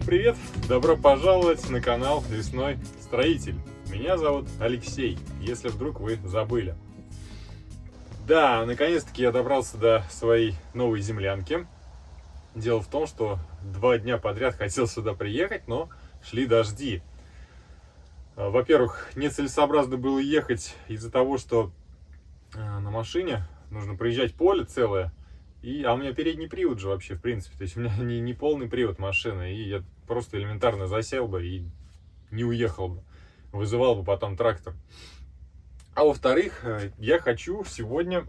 Привет! Добро пожаловать на канал Лесной Строитель. Меня зовут Алексей, если вдруг вы забыли. Да, наконец-таки я добрался до своей новой землянки. Дело в том, что 2 дня подряд хотел сюда приехать, но шли дожди. Во-первых, нецелесообразно было ехать из-за того, что на машине нужно проезжать поле целое. А у меня передний привод же вообще, в принципе. То есть у меня не полный привод машины. И я просто элементарно засел бы и не уехал бы. Вызывал бы потом трактор. А во-вторых, я хочу сегодня,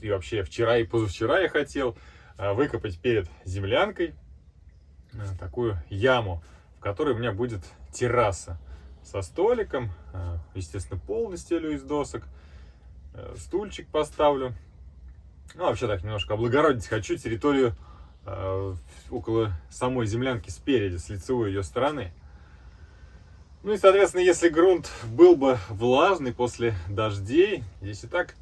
и вообще вчера и позавчера я хотел, выкопать перед землянкой такую яму, в которой у меня будет терраса со столиком. Естественно, пол настелю из досок. Стульчик поставлю. Ну, вообще так немножко облагородить хочу территорию около самой землянки спереди, с лицевой ее стороны. Ну и, соответственно, если грунт был бы влажный после дождей, здесь и так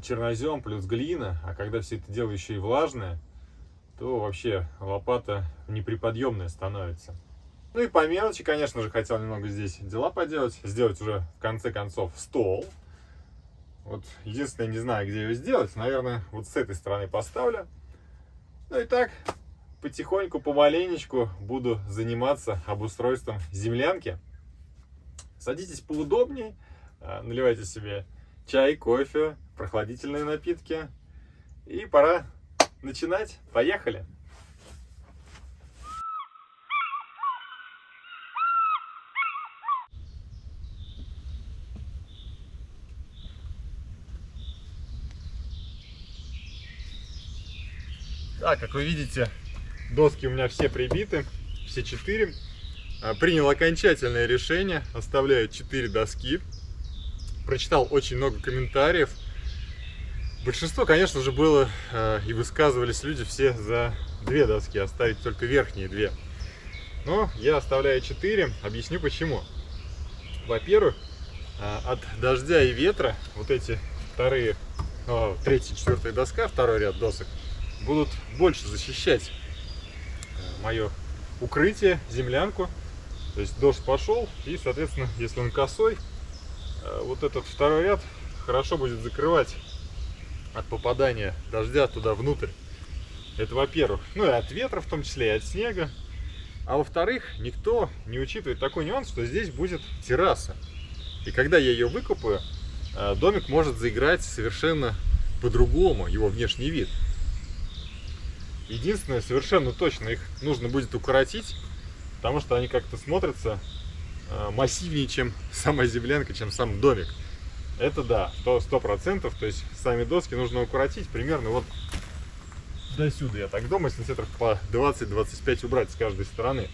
чернозем плюс глина, а когда все это дело еще и влажное, то вообще лопата неприподъемная становится. Ну и по мелочи, конечно же, хотел немного здесь дела поделать, сделать уже в конце концов стол. Вот единственное, не знаю, где ее сделать. Наверное, вот с этой стороны поставлю. Ну и так, потихоньку, помаленечку буду заниматься обустройством землянки. Садитесь поудобней, наливайте себе чай, кофе, прохладительные напитки. И пора начинать. Поехали! Так, как вы видите, доски у меня все прибиты, все 4. Принял окончательное решение, оставляю 4 доски. Прочитал очень много комментариев. Большинство, конечно же, было и высказывались люди все за 2 доски, оставить только верхние 2. Но я оставляю 4, объясню почему. Во-первых, от дождя и ветра вот эти вторые, 3-я, 4-я доска, второй ряд досок, будут больше защищать мое укрытие, землянку. То есть дождь пошел, и, соответственно, если он косой, вот этот второй ряд хорошо будет закрывать от попадания дождя туда внутрь. Это во-первых. Ну и от ветра в том числе, и от снега. А во-вторых, никто не учитывает такой нюанс, что здесь будет терраса. И когда я ее выкопаю, домик может заиграть совершенно по-другому, его внешний вид. Единственное, совершенно точно их нужно будет укоротить, потому что они как-то смотрятся массивнее, чем сама землянка, чем сам домик. Это да, 100%. То есть сами доски нужно укоротить примерно вот до сюда, я так думаю, сантиметров по 20-25 убрать с каждой стороны.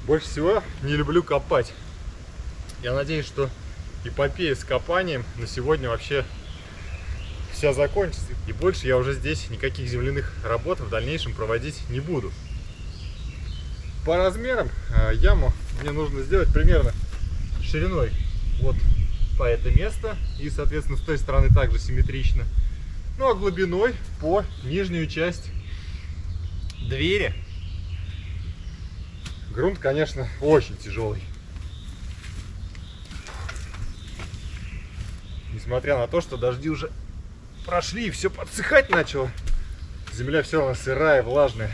Больше всего не люблю копать. Я надеюсь, что эпопея с копанием на сегодня вообще вся закончится, и больше я уже здесь никаких земляных работ в дальнейшем проводить не буду. По размерам яму мне нужно сделать примерно шириной вот по это место, и, соответственно, с той стороны также симметрично. Ну а глубиной по нижнюю часть двери. Грунт, конечно, очень тяжелый. Несмотря на то, что дожди уже прошли и все подсыхать начало, земля все равно сырая, влажная.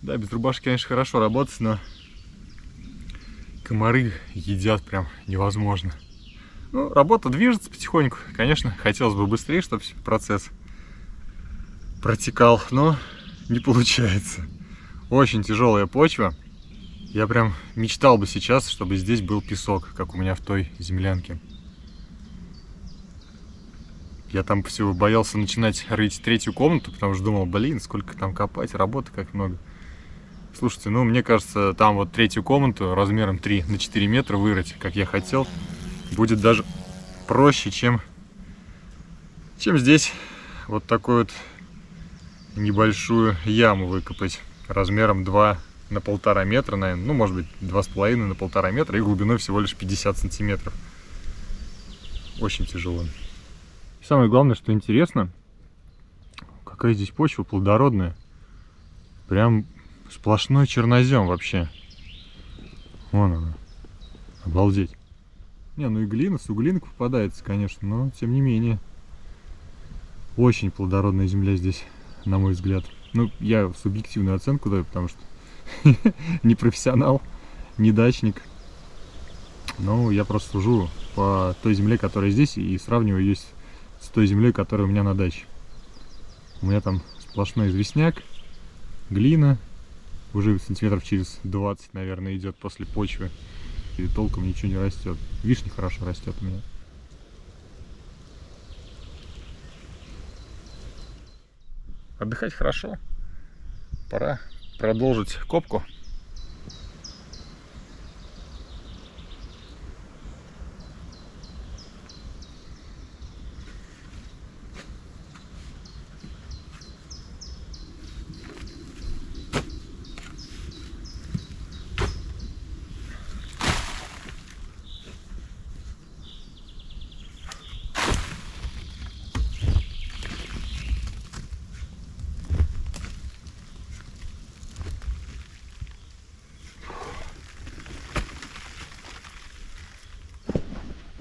Да, без рубашки, конечно, хорошо работать, но комары едят прям невозможно. Ну, работа движется потихоньку. Конечно, хотелось бы быстрее, чтобы процесс протекал, но не получается. Очень тяжелая почва. Я прям мечтал бы сейчас, чтобы здесь был песок, как у меня в той землянке. Я там всего боялся начинать рыть третью комнату, потому что думал, блин, сколько там копать, работы как много. Слушайте, ну мне кажется, там вот третью комнату размером 3 на 4 метра вырыть, как я хотел, будет даже проще, чем здесь вот такую вот небольшую яму выкопать размером 2 на 1,5 метра, наверное, ну может быть 2,5 на 1,5 метра и глубиной всего лишь 50 сантиметров. Очень тяжело. Самое главное, что интересно, какая здесь почва плодородная. Прям сплошной чернозем вообще. Вон она. Обалдеть. Не, ну и глина, суглинка попадается, конечно, но тем не менее. Очень плодородная земля здесь, на мой взгляд. Ну, я субъективную оценку даю, потому что не профессионал, не дачник. Но я просто сужу по той земле, которая здесь, и сравниваю ее с той землей, которая у меня на даче. У меня там сплошной известняк, глина, уже сантиметров через 20, наверное, идет после почвы, и толком ничего не растет. Вишня хорошо растет у меня. Отдыхать хорошо. Пора продолжить копку.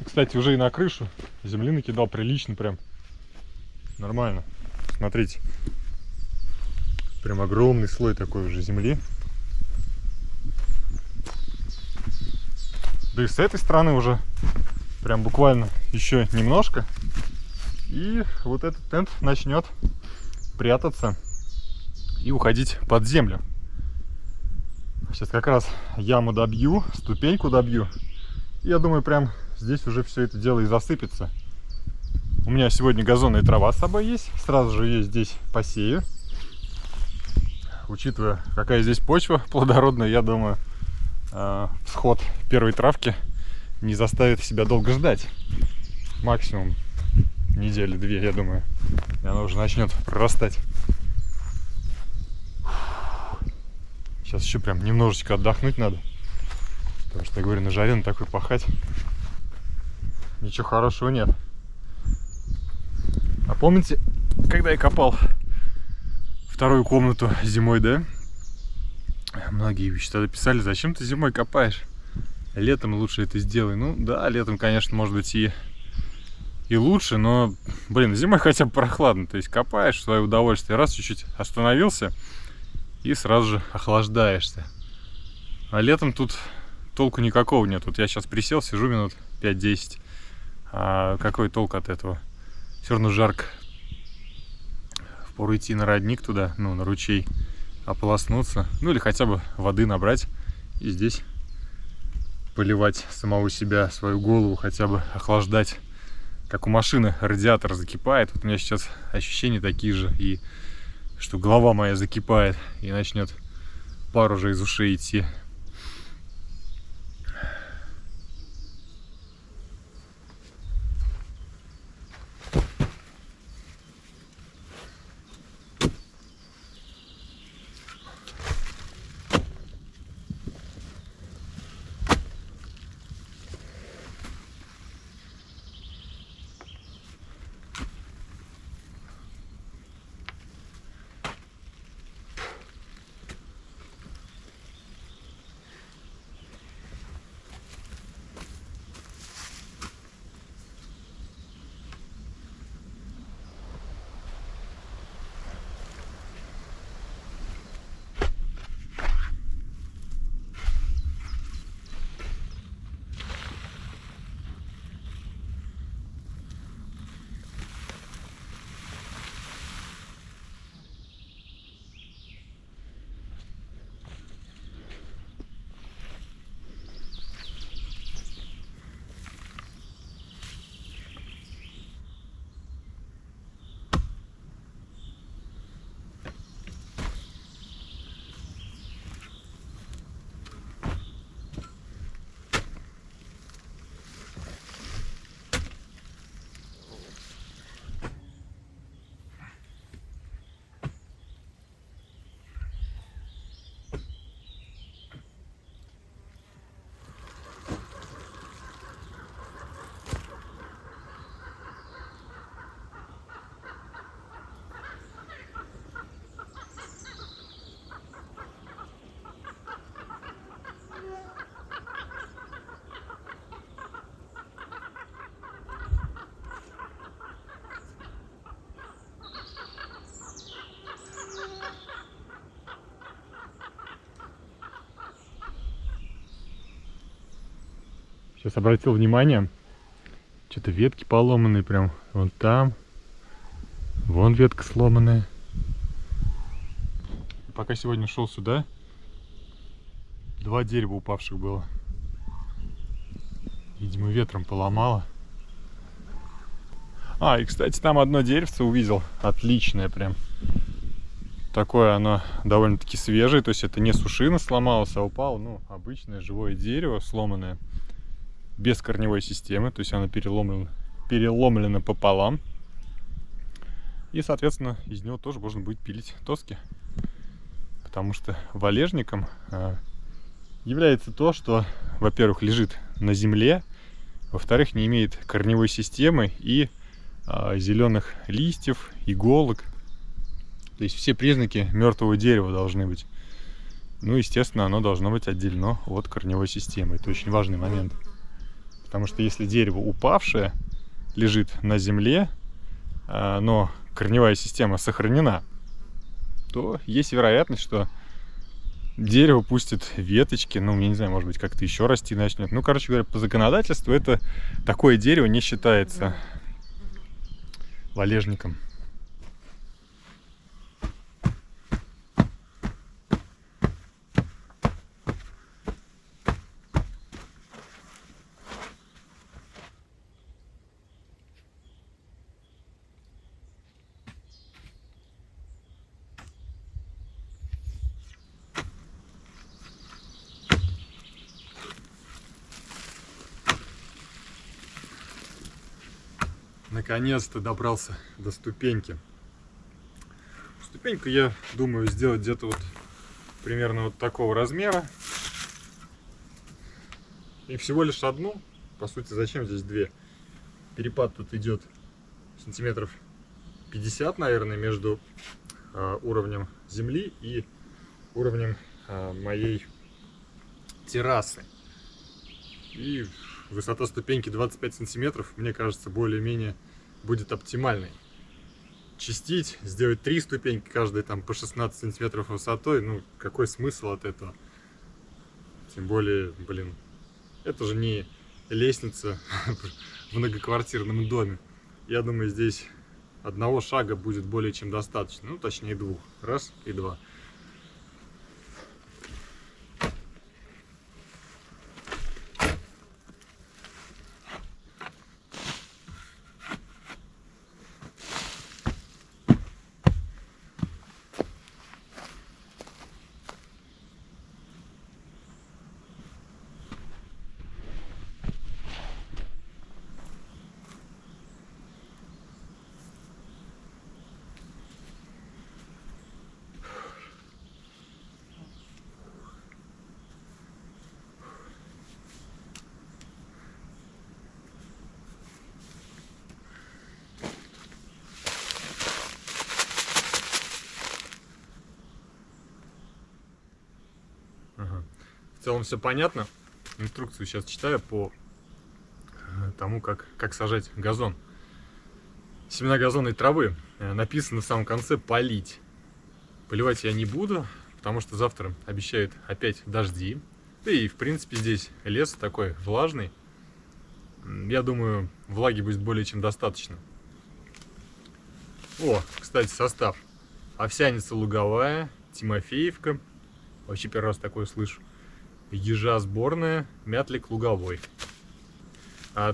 Кстати, уже и на крышу земли накидал прилично прям. Нормально. Смотрите. Прям огромный слой такой уже земли. Да и с этой стороны уже прям буквально еще немножко. И вот этот тент начнет прятаться и уходить под землю. Сейчас как раз яму добью, ступеньку добью. Я думаю, прям здесь уже все это дело и засыпется. У меня сегодня газонная трава с собой есть. Сразу же ее здесь посею. Учитывая, какая здесь почва плодородная, я думаю, всход первой травки не заставит себя долго ждать. Максимум недели-две, я думаю. И она уже начнет прорастать. Сейчас еще прям немножечко отдохнуть надо. Потому что, я говорю, на жаре на такой пахать ничего хорошего нет. А помните, когда я копал вторую комнату зимой, да? Многие еще тогда писали, зачем ты зимой копаешь? Летом лучше это сделай. Ну да, летом, конечно, может быть и лучше, но, блин, зимой хотя бы прохладно. То есть копаешь в свое удовольствие, раз чуть-чуть остановился и сразу же охлаждаешься. А летом тут толку никакого нет. Вот я сейчас присел, сижу минут 5-10. А какой толк от этого? Все равно жарко. Впору идти на родник туда, ну, на ручей, ополоснуться. Ну, или хотя бы воды набрать и здесь поливать самого себя, свою голову, хотя бы охлаждать. Как у машины радиатор закипает. Вот у меня сейчас ощущения такие же. И что голова моя закипает и начнет пар уже из ушей идти. Сейчас обратил внимание, что-то ветки поломанные прям. Вон там. Вон ветка сломанная. Пока сегодня шел сюда, 2 дерева упавших было. Видимо, ветром поломало. И, кстати, там одно деревце увидел. Отличное прям. Такое оно довольно-таки свежее. То есть это не сушина сломалась, а упало. Ну, обычное живое дерево, сломанное. Без корневой системы. То есть оно переломлено пополам. И, соответственно, из него тоже можно будет пилить доски. Потому что валежником является то, что, во-первых, лежит на земле. Во-вторых, не имеет корневой системы и зеленых листьев, иголок. То есть все признаки мертвого дерева должны быть. Ну, естественно, оно должно быть отделено от корневой системы. Это очень важный момент. Потому что если дерево упавшее лежит на земле, но корневая система сохранена, то есть вероятность, что дерево пустит веточки, ну, я не знаю, может быть, как-то еще расти начнет. Ну, короче говоря, по законодательству это такое дерево не считается валежником. Наконец-то добрался до ступеньки. Ступеньку я думаю сделать где-то вот примерно вот такого размера. И всего лишь одну. По сути, зачем здесь 2? Перепад тут идет сантиметров 50, наверное, между уровнем земли и уровнем моей террасы. И высота ступеньки 25 сантиметров, мне кажется, более-менее будет оптимальной. Чистить, сделать 3 ступеньки, каждая там по 16 сантиметров высотой, ну, какой смысл от этого? Тем более, блин, это же не лестница в многоквартирном доме. Я думаю, здесь одного шага будет более чем достаточно, ну, точнее 2. Раз и 2. В целом все понятно. Инструкцию сейчас читаю по тому, как сажать газон. Семена газонной травы. Написано в самом конце «полить». Поливать я не буду, потому что завтра обещают опять дожди. Да и, в принципе, здесь лес такой влажный. Я думаю, влаги будет более чем достаточно. О, кстати, состав. Овсяница луговая, Тимофеевка. Вообще первый раз такое слышу. Ежа сборная, мятлик луговой.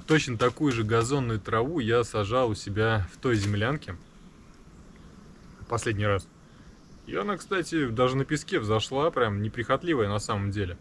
Точно такую же газонную траву я сажал у себя в той землянке. Последний раз. И она, кстати, даже на песке взошла, прям неприхотливая на самом деле.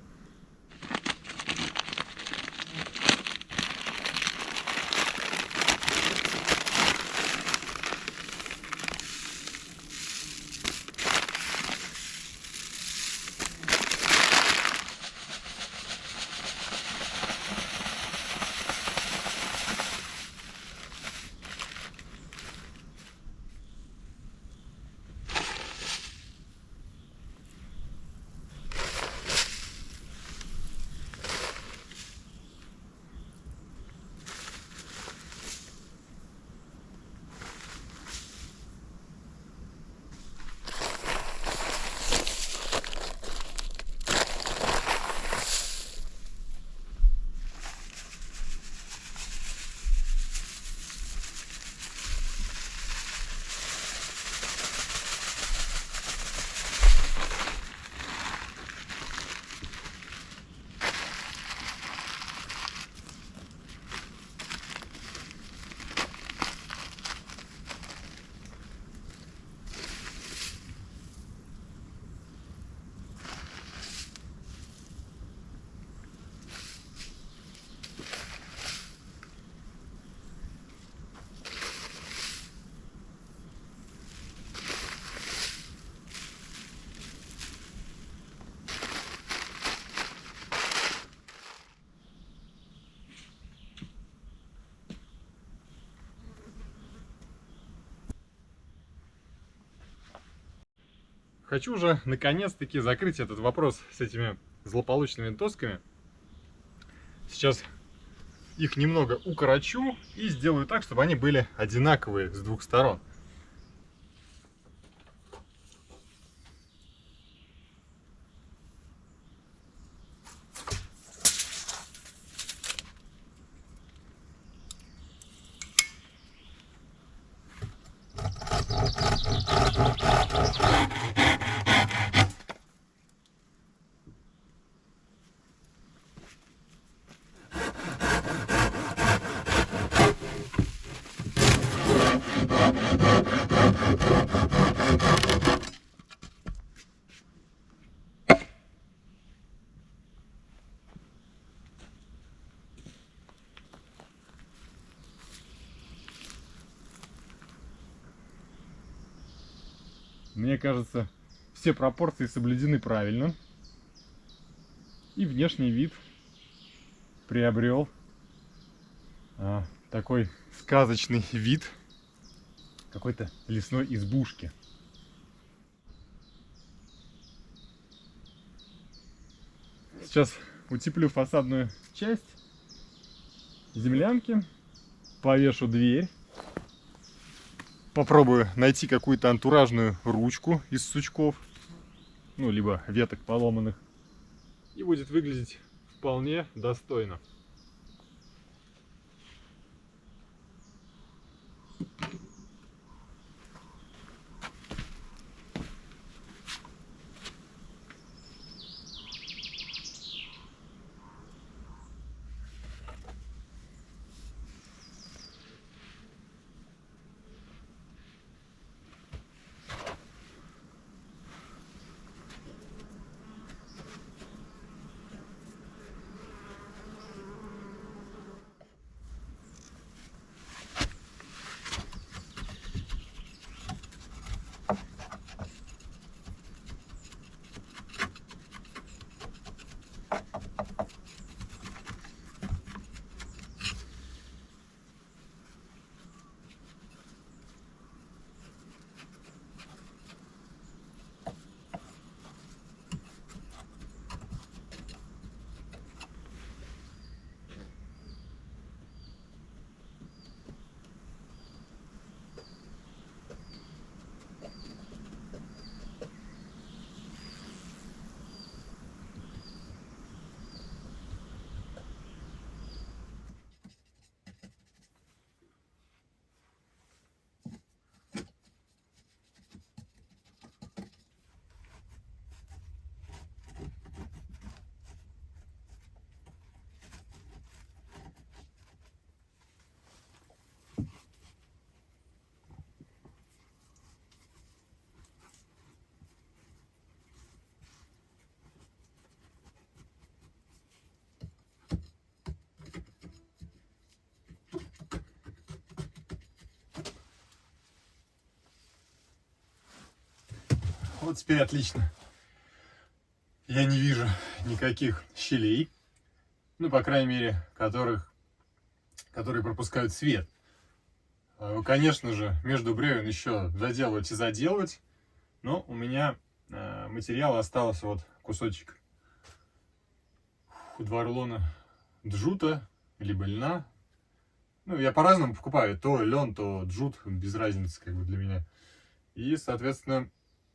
хочу уже наконец-таки закрыть этот вопрос с этими злополучными досками. Сейчас их немного укорочу и сделаю так, чтобы они были одинаковые с двух сторон. Мне кажется, все пропорции соблюдены правильно. И внешний вид приобрел такой сказочный вид какой-то лесной избушки. Сейчас утеплю фасадную часть землянки, повешу дверь. Попробую найти какую-то антуражную ручку из сучков, ну, либо веток поломанных. И будет выглядеть вполне достойно. Вот теперь отлично. Я не вижу никаких щелей, ну, по крайней мере, которые пропускают свет. Конечно же, между бревен еще заделывать и заделывать, но у меня материала остался вот кусочек. 2 рулона джута, либо льна. Ну, я по-разному покупаю, то лен, то джут, без разницы, как бы, для меня. И, соответственно,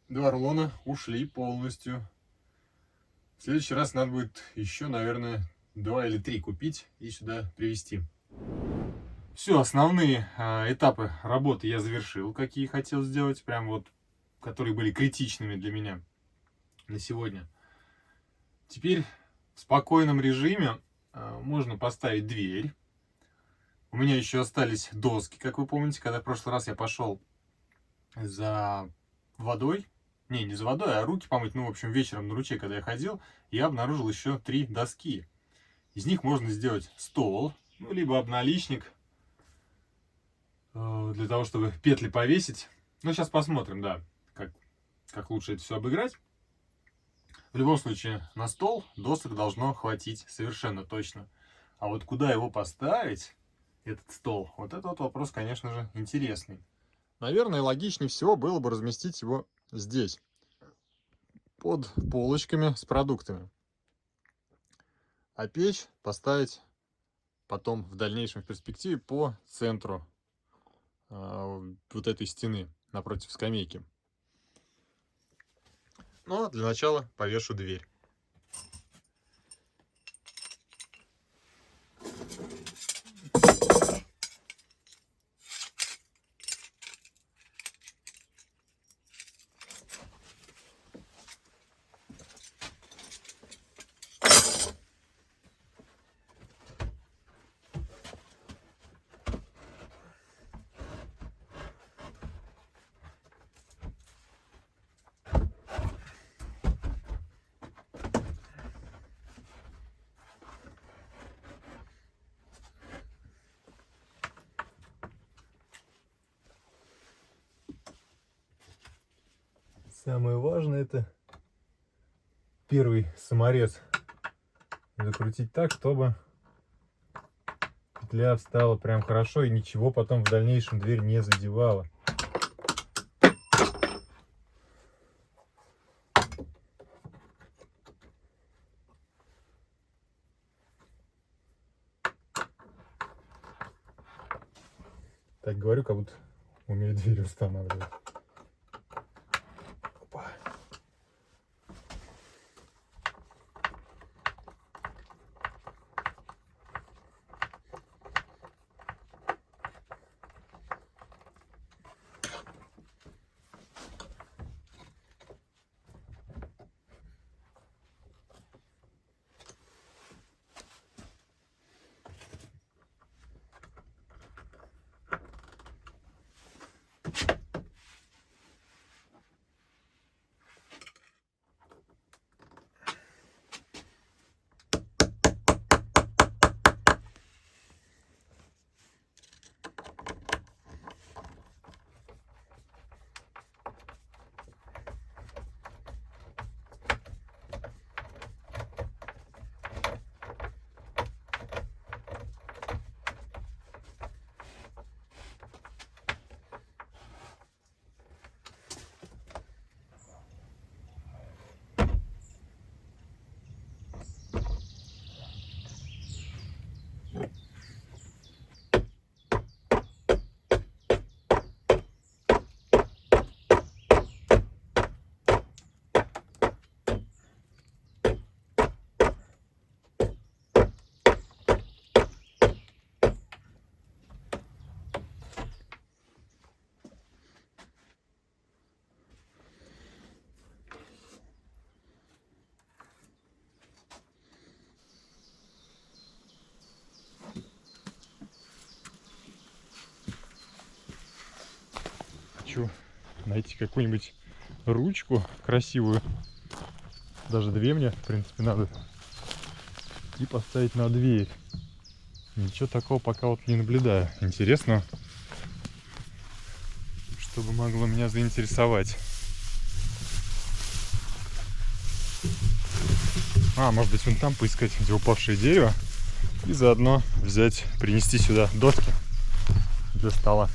2 рулона ушли полностью. В следующий раз надо будет еще, наверное, 2 или 3 купить и сюда привезти. Все, основные этапы работы я завершил, какие хотел сделать, прям вот, которые были критичными для меня на сегодня. Теперь в спокойном режиме можно поставить дверь. У меня еще остались доски, как вы помните, когда в прошлый раз я пошел за водой. Не за водой, а руки помыть. Ну, в общем, вечером на ручей, когда я ходил, я обнаружил еще 3 доски. Из них можно сделать стол, ну, либо обналичник, для того, чтобы петли повесить. Ну, сейчас посмотрим, да, как лучше это все обыграть. В любом случае, на стол досок должно хватить совершенно точно. А вот куда его поставить, этот стол, вот этот вот вопрос, конечно же, интересный. Наверное, логичнее всего было бы разместить его здесь. под полочками с продуктами. А печь поставить потом в дальнейшем в перспективе по центру вот этой стены напротив скамейки. Ну а для начала повешу дверь. Самое важное — это первый саморез закрутить так, чтобы петля встала прям хорошо и ничего потом в дальнейшем дверь не задевала. Так говорю, как будто умею дверь устанавливать. Опа. Хочу найти какую-нибудь ручку красивую. Даже две мне, в принципе, надо. И поставить на дверь. Ничего такого пока вот не наблюдаю. Интересно, чтобы могло меня заинтересовать. Может быть, вон там поискать, где упавшее дерево. И заодно взять, принести сюда доски для стола.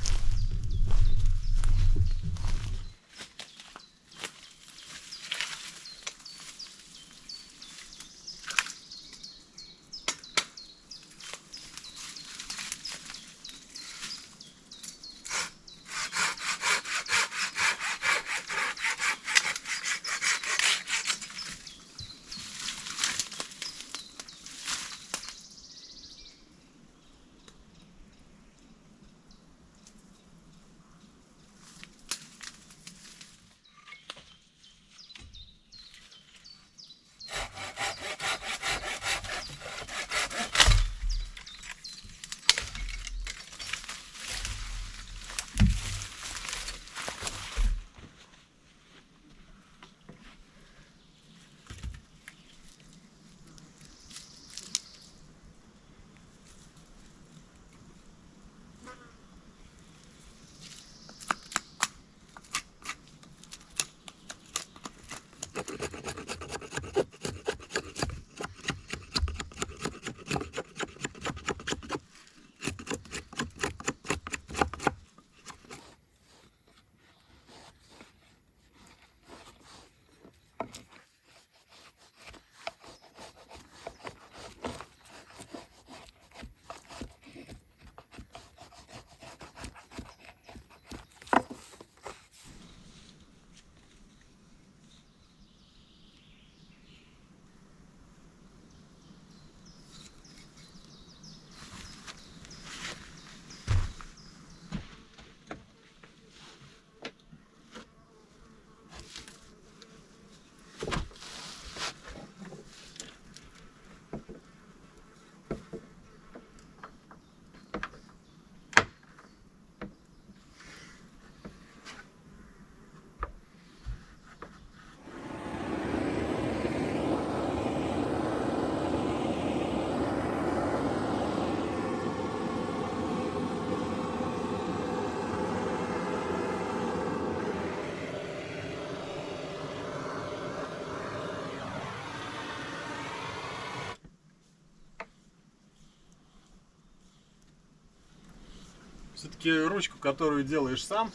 Все-таки ручку, которую делаешь сам,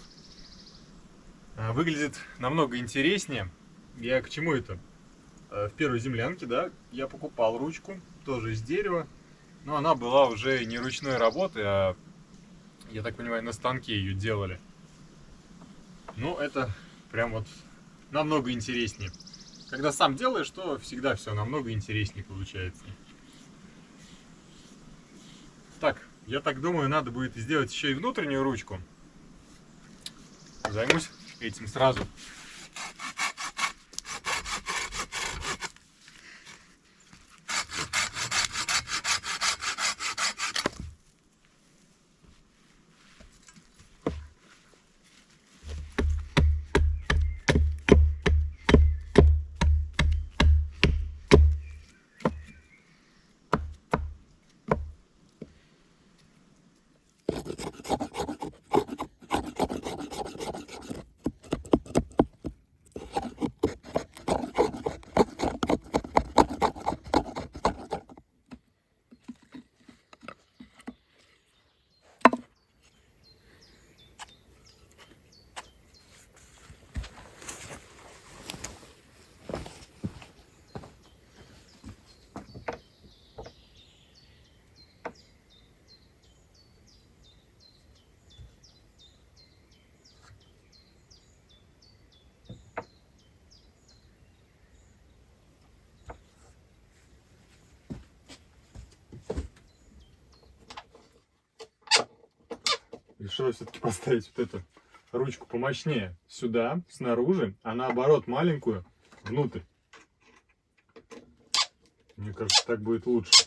выглядит намного интереснее. Я к чему это? В первой землянке, да, я покупал ручку, тоже из дерева, но она была уже не ручной работы, а, я так понимаю, на станке ее делали. Ну, это прям вот намного интереснее. Когда сам делаешь, то всегда все намного интереснее получается. Так, я так думаю, надо будет сделать еще и внутреннюю ручку. Займусь этим сразу. Решила все-таки поставить вот эту ручку помощнее сюда, снаружи, а наоборот маленькую внутрь. Мне кажется, так будет лучше.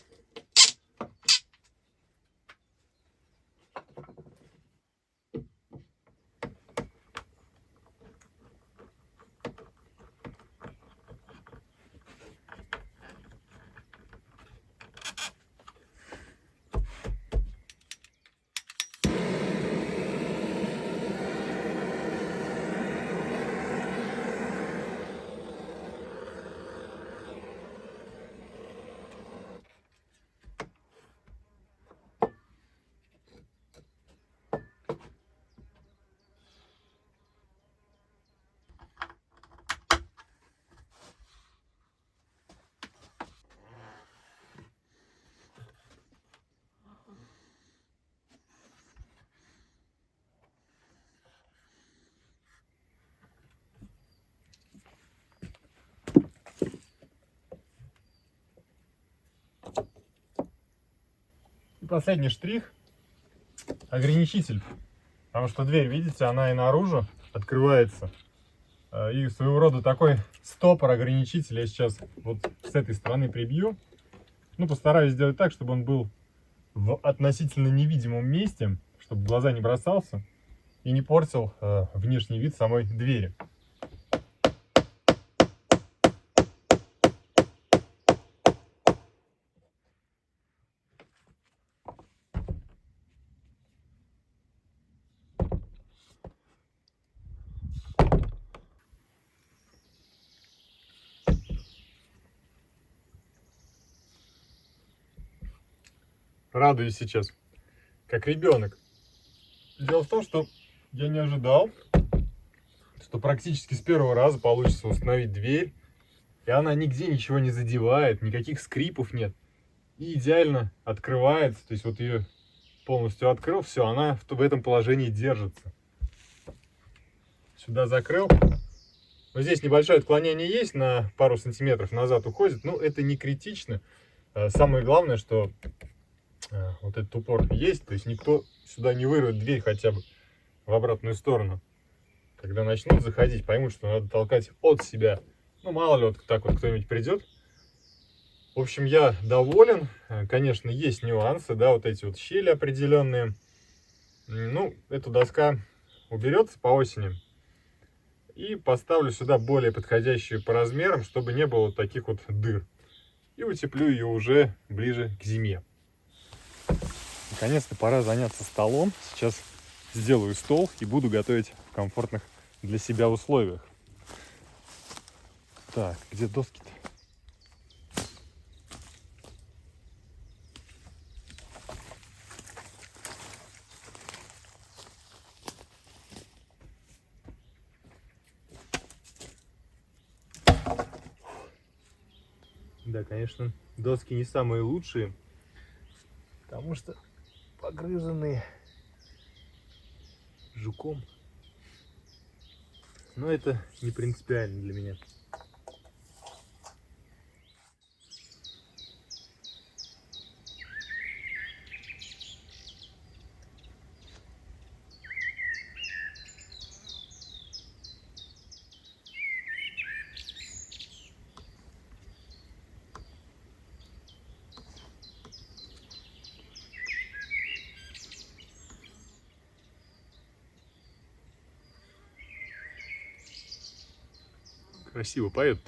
И последний штрих — ограничитель. Потому что дверь, видите, она и наружу открывается. И своего рода такой стопор, ограничитель я сейчас вот с этой стороны прибью. Ну, постараюсь сделать так, чтобы он был в относительно невидимом месте, чтобы в глаза не бросался и не портил внешний вид самой двери. Радуюсь сейчас, как ребенок. Дело в том, что я не ожидал, что практически с первого раза получится установить дверь, и она нигде ничего не задевает, никаких скрипов нет, и идеально открывается. То есть вот ее полностью открыл, все, она в этом положении держится. Сюда закрыл. Но здесь небольшое отклонение есть, на пару сантиметров назад уходит, но это не критично. Самое главное, что вот этот упор есть, то есть никто сюда не вырвет дверь хотя бы в обратную сторону. Когда начнут заходить, поймут, что надо толкать от себя. Ну, мало ли, вот так вот кто-нибудь придет. В общем, я доволен. Конечно, есть нюансы, да, вот эти вот щели определенные. Ну, эта доска уберется по осени. И поставлю сюда более подходящую по размерам, чтобы не было вот таких вот дыр. И утеплю ее уже ближе к зиме. Наконец-то пора заняться столом. Сейчас сделаю стол и буду готовить в комфортных для себя условиях. Так, где доски-то? Да, конечно, доски не самые лучшие, потому что погрызанные жуком. Но это не принципиально для меня. Красиво поет.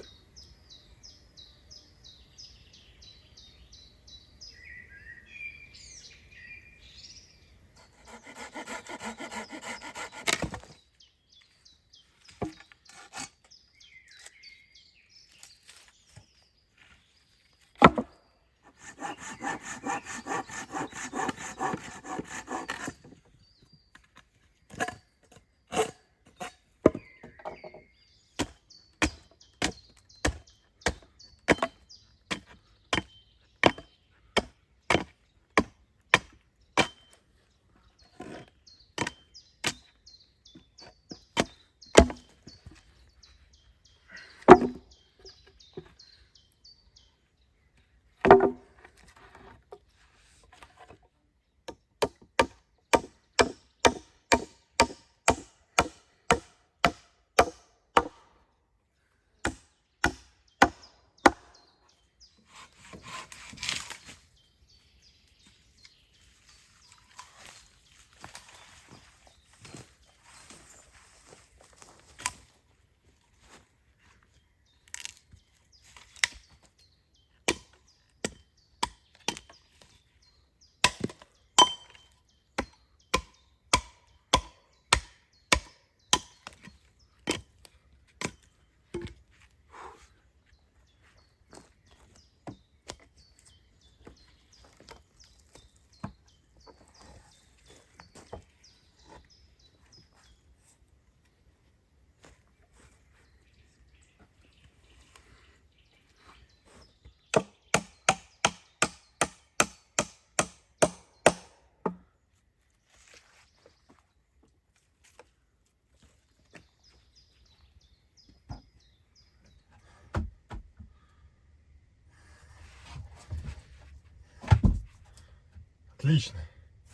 Отлично.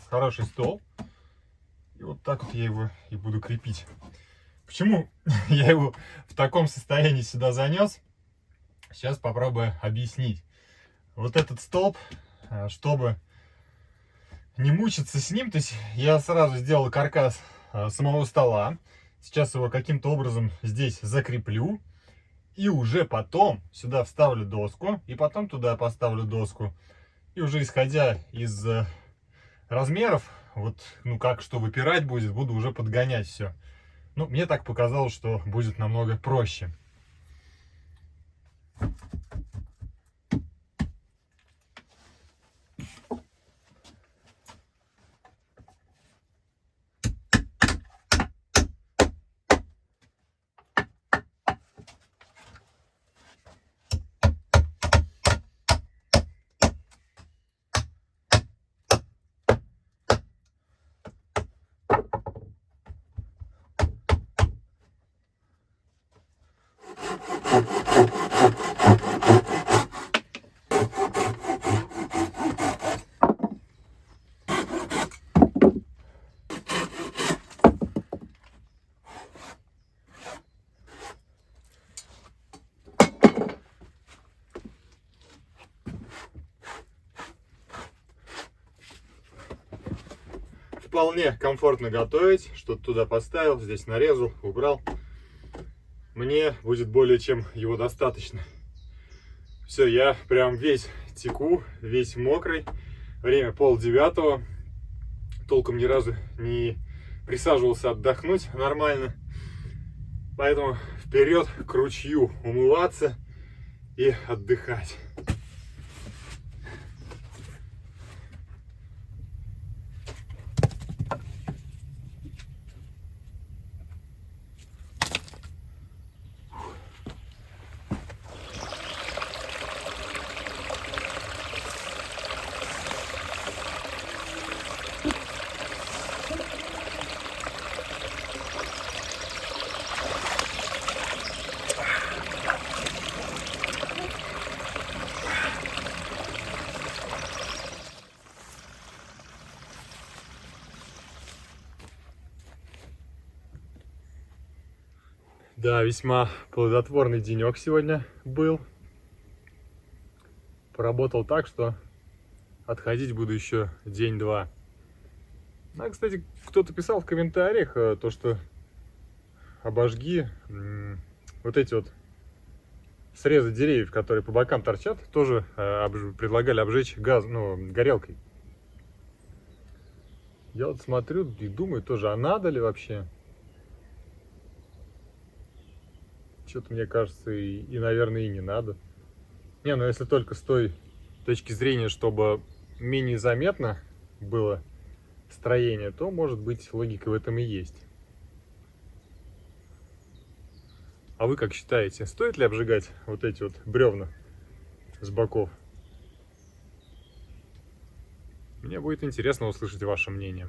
Хороший стол. И вот так вот я его и буду крепить. Почему я его в таком состоянии сюда занес? Сейчас попробую объяснить. Вот этот столб, чтобы не мучиться с ним, то есть я сразу сделал каркас самого стола. Сейчас его каким-то образом здесь закреплю. И уже потом сюда вставлю доску. И потом туда поставлю доску. И уже исходя из размеров, вот, ну как что выпирать будет, буду уже подгонять все. Ну, мне так показалось, что будет намного проще. Вполне комфортно готовить. Что-то туда поставил, здесь нарезал, убрал. Мне будет более чем его достаточно. Все, я прям весь теку, весь мокрый. Время 8:30. Толком ни разу не присаживался отдохнуть нормально. Поэтому вперед к ручью умываться и отдыхать. Да, весьма плодотворный денек сегодня был. Поработал так, что отходить буду еще день-два. А, кстати, кто-то писал в комментариях то, что обожги вот эти вот срезы деревьев, которые по бокам торчат, тоже предлагали обжечь горелкой. Я вот смотрю и думаю тоже, а надо ли вообще? Что-то мне кажется, наверное, и не надо. Не, ну если только с той точки зрения, чтобы менее заметно было строение, то, может быть, логика в этом и есть. А вы как считаете, стоит ли обжигать вот эти вот бревна с боков? Мне будет интересно услышать ваше мнение.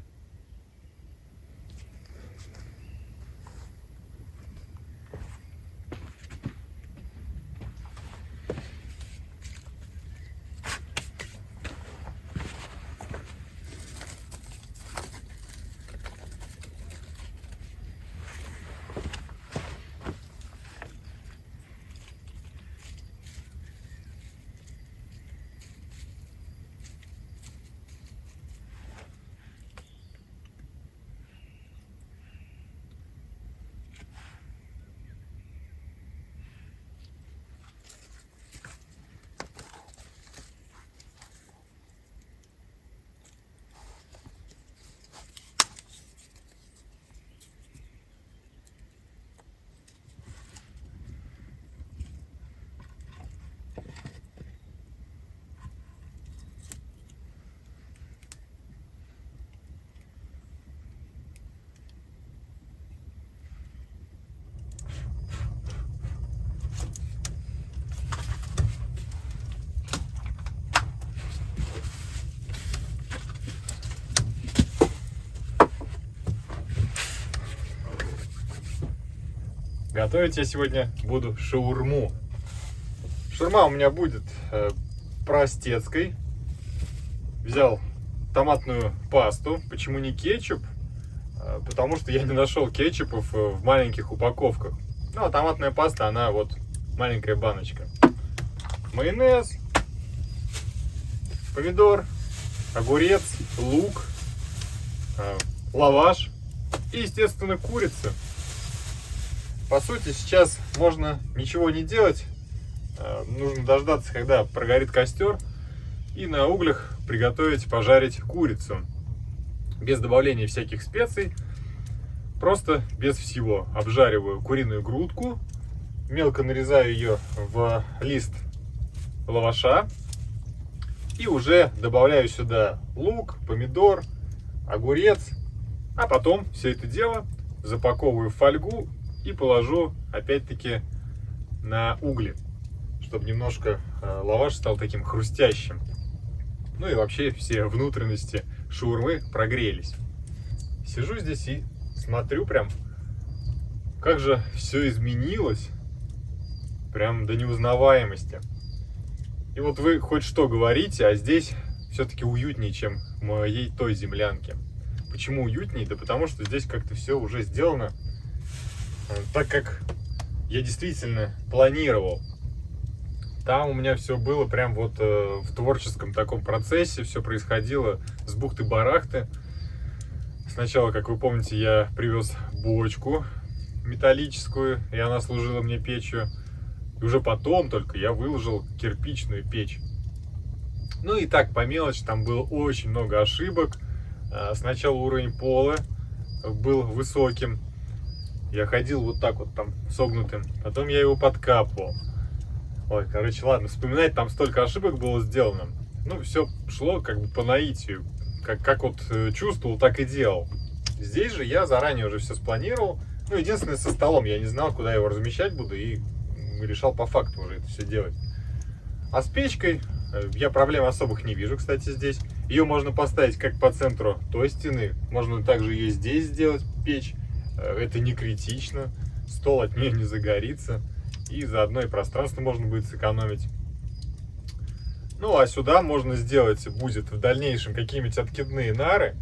Готовить я сегодня буду шаурму. Шаурма у меня будет простецкой. Взял томатную пасту. Почему не кетчуп? Потому что я не нашел кетчупов в маленьких упаковках. Ну, а томатная паста, она вот маленькая баночка. Майонез, помидор, огурец, лук, лаваш и, естественно, курица. По сути, сейчас можно ничего не делать. Нужно дождаться, когда прогорит костер, и на углях приготовить, пожарить курицу. Без добавления всяких специй. Просто без всего. Обжариваю куриную грудку. Мелко нарезаю ее в лист лаваша. И уже добавляю сюда лук, помидор, огурец. А потом все это дело запаковываю в фольгу и положу опять-таки на угли, чтобы немножко лаваш стал таким хрустящим. Ну и вообще все внутренности шаурмы прогрелись. Сижу здесь и смотрю прям, как же все изменилось. Прям до неузнаваемости. И вот вы хоть что говорите, а здесь все-таки уютнее, чем в моей той землянке. Почему уютнее? Да потому что здесь как-то все уже сделано так, как я действительно планировал. Там у меня все было прям вот в творческом таком процессе, все происходило с бухты-барахты. Сначала, как вы помните, я привез бочку металлическую, и она служила мне печью. И уже потом только я выложил кирпичную печь. Ну и так, по мелочи, там было очень много ошибок. Сначала уровень пола был высоким. Я ходил вот так вот там согнутым. Потом я его подкапывал. Ой, короче, ладно, вспоминать, там столько ошибок было сделано. Ну, все шло как бы по наитию. Как вот чувствовал, так и делал. Здесь же я заранее уже все спланировал. Ну, единственное, со столом я не знал, куда его размещать буду. И решал по факту уже это все делать. А с печкой я проблем особых не вижу, кстати, здесь. Ее можно поставить как по центру той стены. Можно также ее здесь сделать, печь. Это не критично. Стол от нее не загорится. И заодно и пространство можно будет сэкономить. Ну, а сюда можно сделать будет в дальнейшем какие-нибудь откидные нары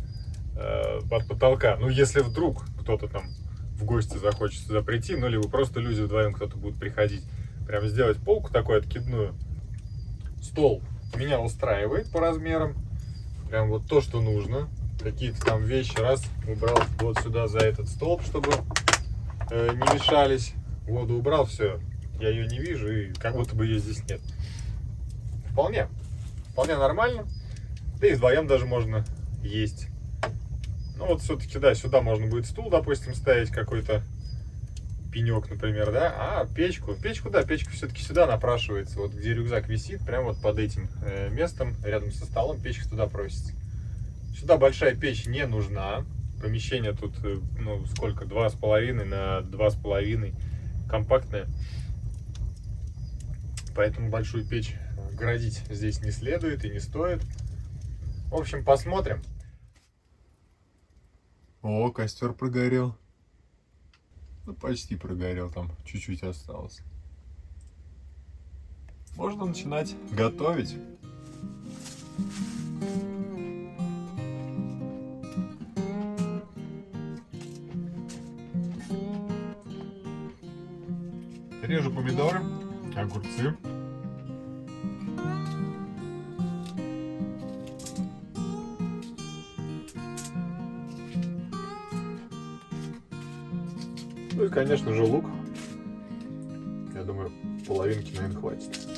от потолка. Ну, если вдруг кто-то там в гости захочется сюда прийти, ну, либо просто люди вдвоем кто-то будет приходить. Прям сделать полку такую откидную. Стол меня устраивает по размерам. Прям вот то, что нужно. Какие-то там вещи раз убрал вот сюда за этот столб, чтобы не мешались. Воду убрал, все. Я ее не вижу, и как будто бы ее здесь нет. Вполне нормально. Да и вдвоем даже можно есть. Ну вот все-таки, да, сюда можно будет стул, допустим, ставить какой-то пенек, например, да. А печку, да, печка все-таки сюда напрашивается. Вот где рюкзак висит, прям вот под этим местом, рядом со столом, печка туда просится. Сюда большая печь не нужна. Помещение тут, ну, сколько, 2,5 на 2,5, компактное. Поэтому большую печь градить здесь не следует и не стоит. В общем, посмотрим. О, костер прогорел. Ну, почти прогорел, там чуть-чуть осталось. Можно начинать готовить. Режу помидоры, огурцы. Ну и, конечно же, лук. Я думаю, половинки, наверное, хватит.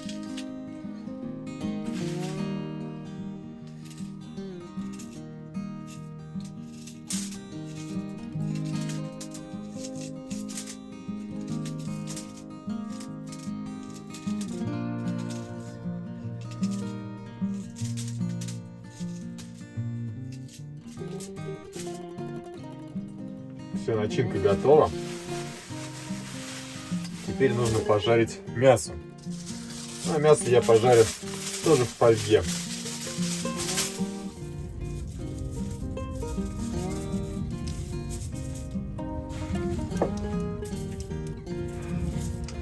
Все, начинка готова. Теперь нужно пожарить мясо. Ну, а мясо я пожарю тоже в фольге.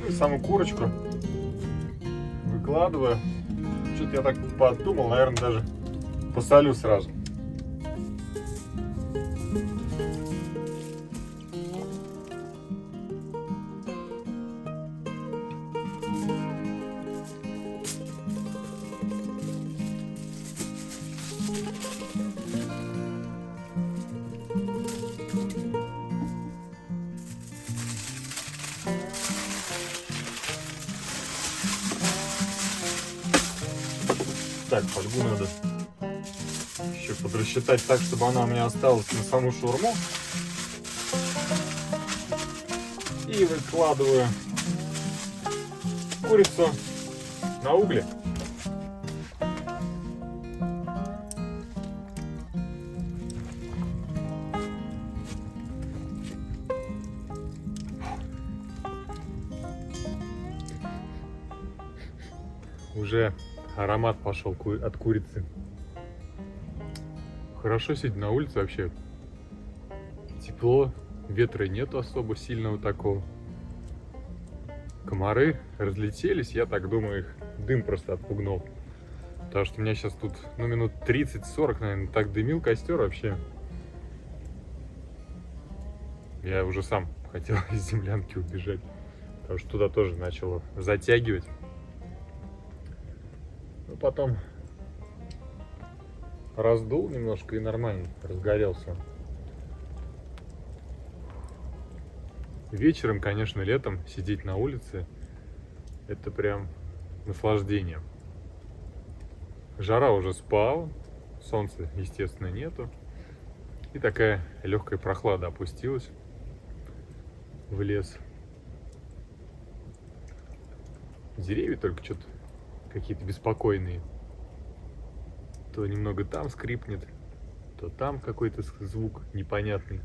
Ну и саму курочку выкладываю. Что-то я так подумал, наверное, даже посолю сразу. Так, фольгу надо еще подрасчитать так, чтобы она у меня осталась на саму шаурму. И выкладываю курицу на угли. Уже аромат пошел от курицы. Хорошо сегодня на улице вообще. Тепло, ветра нету особо сильного такого. Комары разлетелись, я так думаю, их дым просто отпугнул. Потому что у меня сейчас тут, ну, минут 30-40, наверное, так дымил костер вообще. Я уже сам хотел из землянки убежать. Потому что туда тоже начало затягивать. Ну, потом раздул немножко и нормально разгорелся. Вечером, конечно, летом сидеть на улице — это прям наслаждение. Жара уже спала, солнца, естественно, нету. И такая легкая прохлада опустилась в лес. Деревья только что-то какие-то беспокойные. То немного там скрипнет, то там какой-то звук непонятный.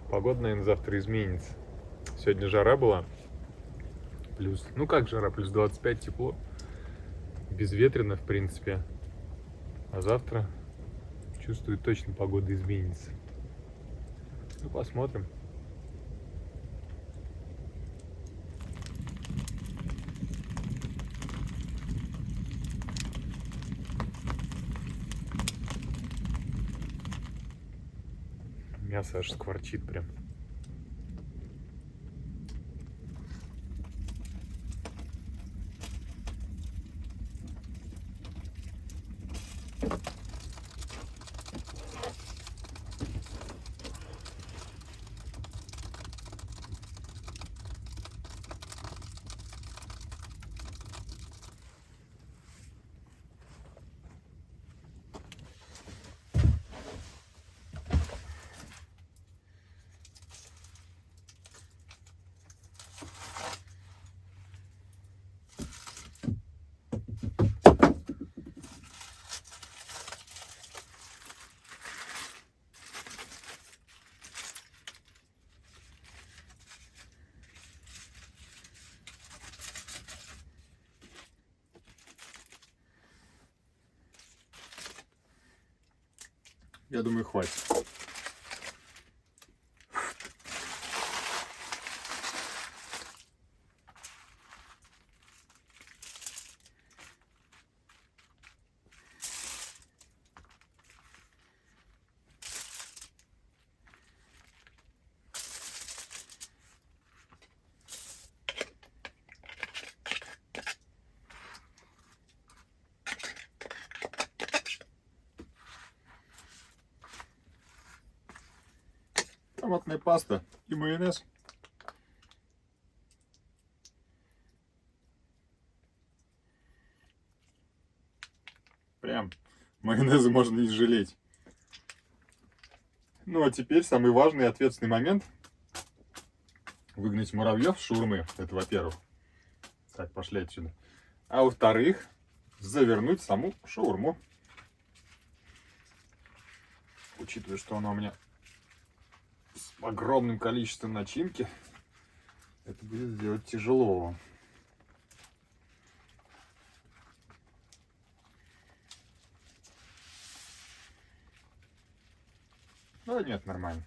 Погода, наверное, завтра изменится. Сегодня жара была. Плюс, ну как жара, плюс 25, тепло. Безветренно, в принципе. А завтра, чувствую, точно погода изменится. Ну, посмотрим. Мясо аж скворчит прям. Я думаю, хватит. Томатная паста и майонез. Прям майонеза можно не жалеть. Ну а теперь самый важный и ответственный момент. Выгнать муравьев с шаурмы. Это во-первых. Так, пошли отсюда. А во-вторых, завернуть саму шаурму. Учитывая, что она у меня с огромным количеством начинки, это будет сделать тяжело. Ну нет, нормально.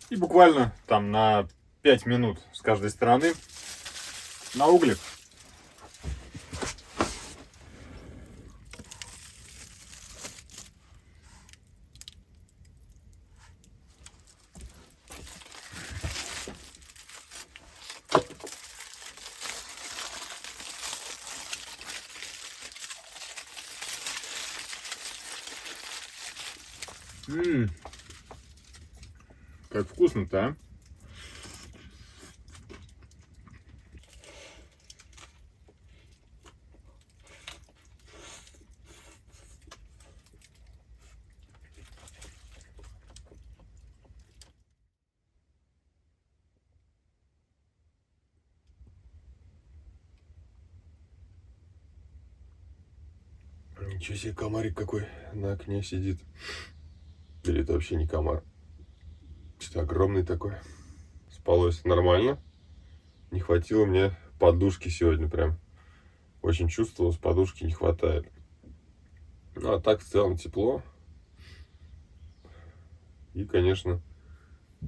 И буквально там на 5 минут с каждой стороны на угле. Как вкусно-то, а? Ничего себе, комарик какой на окне сидит. Или это вообще не комар? Что-то огромный такой. Спалось нормально. Не хватило мне подушки сегодня прям. Очень чувствовалось, подушки не хватает. Ну, а так в целом тепло. И, конечно,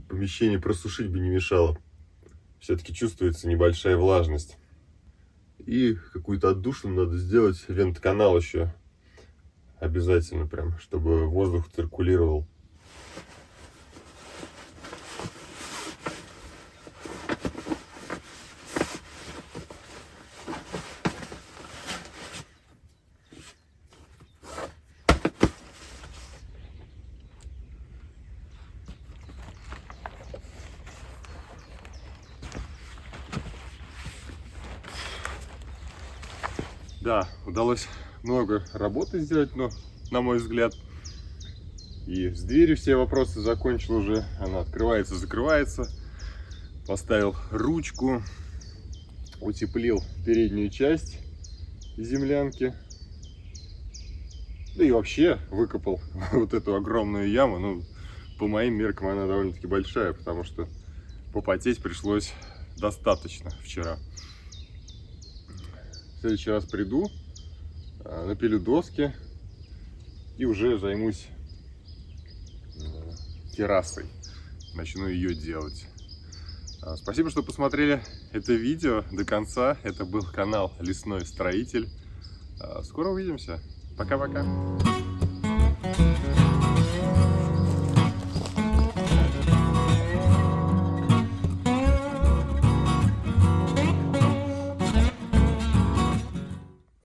помещение просушить бы не мешало. Все-таки чувствуется небольшая влажность. И какую-то отдушину надо сделать, вентканал еще. Обязательно прям, чтобы воздух циркулировал. Да, удалось много работы сделать, но, на мой взгляд. И с дверью все вопросы закончил уже. Она открывается, закрывается. Поставил ручку. Утеплил переднюю часть землянки. Да и вообще выкопал вот эту огромную яму. Ну, по моим меркам она довольно-таки большая, потому что попотеть пришлось достаточно вчера. В следующий раз приду, напилю доски и уже займусь террасой. Начну ее делать. Спасибо, что посмотрели это видео до конца. Это был канал Лесной Строитель. Скоро увидимся. Пока-пока.